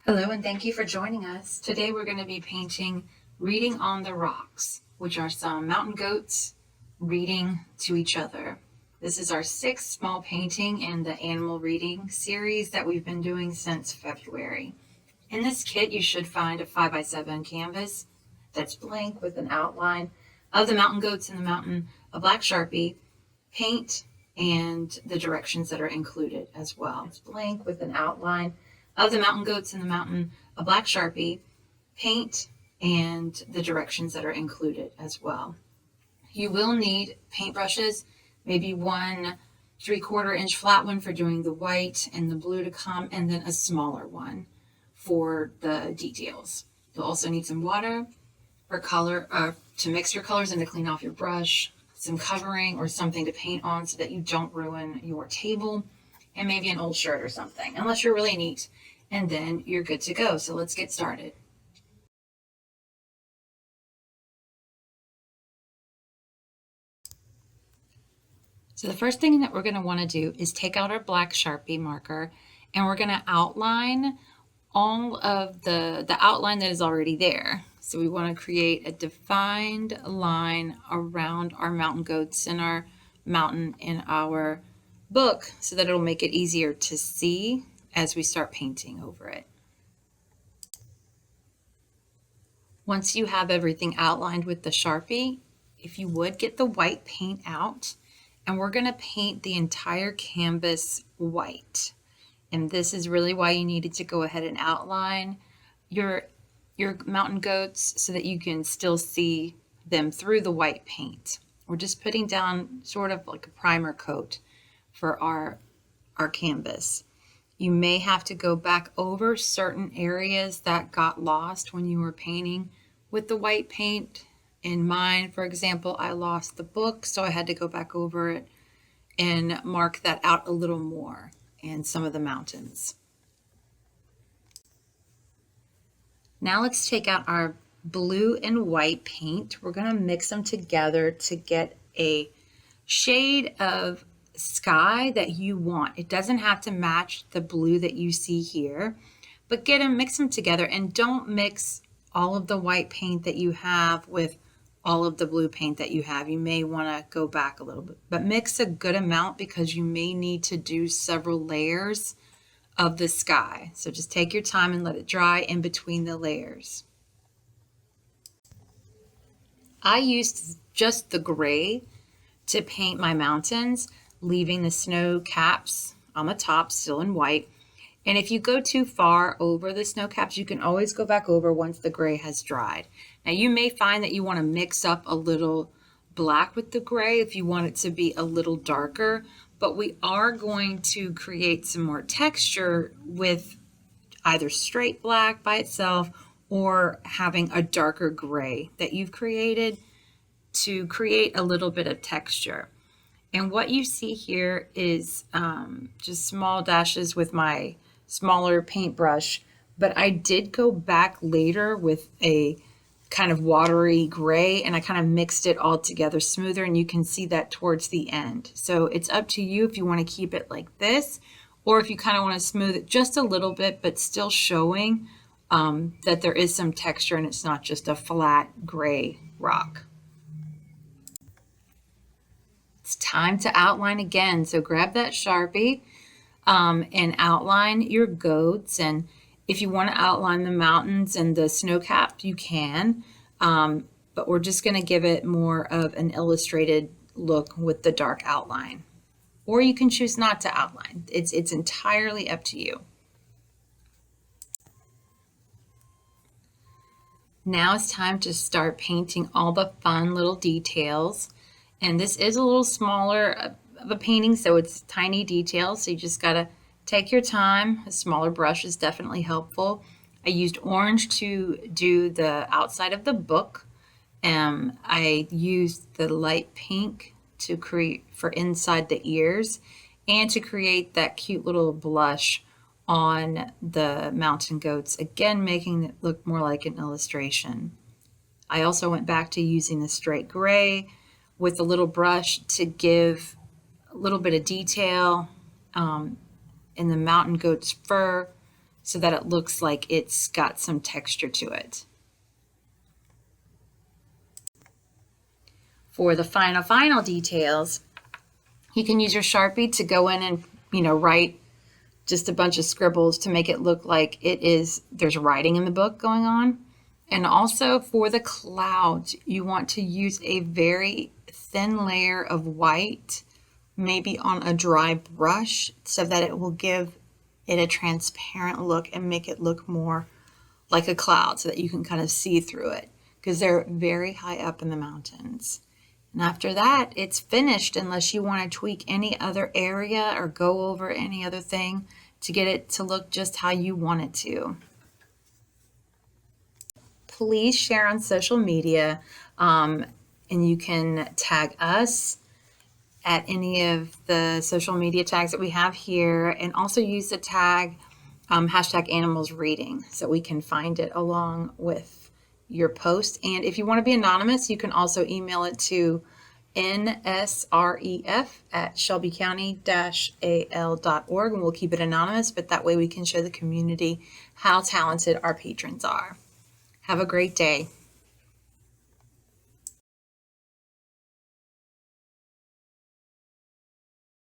Hello, and thank you for joining us. Today we're going to be painting Reading on the Rocks, which are some mountain goats reading to each other. This is our sixth small painting in the animal reading series that we've been doing since February. In this kit, you should find a 5x7 canvas that's blank with an outline of the mountain goats in the mountain, a black Sharpie, paint, and the directions that are included as well. It's blank with an outline of the mountain goats in the mountain, a black Sharpie, paint, and the directions that are included as well. You will need paintbrushes, maybe 1 3/4 inch flat one for doing the white and the blue to come, and then a smaller one for the details. You'll also need some water for color, to mix your colors and to clean off your brush, some covering or something to paint on so that you don't ruin your table, and maybe an old shirt or something, unless you're really neat. And then you're good to go. So let's get started. So the first thing that we're going to want to do is take out our black Sharpie marker, and we're going to outline all of the outline that is already there. So we want to create a defined line around our mountain goats and our mountain in our book so that it'll make it easier to see as we start painting over it. Once you have everything outlined with the Sharpie, if you would, get the white paint out, and we're going to paint the entire canvas white. And this is really why you needed to go ahead and outline your mountain goats so that you can still see them through the white paint. We're just putting down sort of like a primer coat for our canvas. You may have to go back over certain areas that got lost when you were painting with the white paint. In mine, for example, I lost the book, so I had to go back over it and mark that out a little more, and some of the mountains. Now let's take out our blue and white paint. We're going to mix them together to get a shade of sky that you want. It doesn't have to match the blue that you see here, but mix them together, and don't mix all of the white paint that you have with all of the blue paint that you have. You may want to go back a little bit, but mix a good amount because you may need to do several layers of the sky. So just take your time and let it dry in between the layers. I used just the gray to paint my mountains, leaving the snow caps on the top still in white. And if you go too far over the snow caps, you can always go back over once the gray has dried. Now you may find that you want to mix up a little black with the gray if you want it to be a little darker, but we are going to create some more texture with either straight black by itself or having a darker gray that you've created to create a little bit of texture. And what you see here is just small dashes with my smaller paintbrush, but I did go back later with a kind of watery gray, and I kind of mixed it all together smoother, and you can see that towards the end. So it's up to you if you want to keep it like this, or if you kind of want to smooth it just a little bit, but still showing that there is some texture and it's not just a flat gray rock. It's time to outline again. So grab that Sharpie and outline your goats. And if you want to outline the mountains and the snow cap, you can. But we're just going to give it more of an illustrated look with the dark outline. Or you can choose not to outline. It's entirely up to you. Now it's time to start painting all the fun little details. And this is a little smaller of a painting, so it's tiny details. So you just got to take your time. A smaller brush is definitely helpful. I used orange to do the outside of the book. I used the light pink to create for inside the ears and to create that cute little blush on the mountain goats, again making it look more like an illustration. I also went back to using the straight gray with a little brush to give a little bit of detail in the mountain goat's fur so that it looks like it's got some texture to it. For the final details, you can use your Sharpie to go in and, write just a bunch of scribbles to make it look like there's writing in the book going on. And also for the clouds, you want to use a very thin layer of white, maybe on a dry brush, so that it will give it a transparent look and make it look more like a cloud so that you can kind of see through it, because they're very high up in the mountains. And after that, it's finished unless you want to tweak any other area or go over any other thing to get it to look just how you want it to. Please share on social media, and you can tag us at any of the social media tags that we have here, and also use the tag hashtag animals reading so we can find it along with your post. And if you want to be anonymous, you can also email it to nsref@shelbycounty-al.org, and we'll keep it anonymous, but that way we can show the community how talented our patrons are. Have a great day.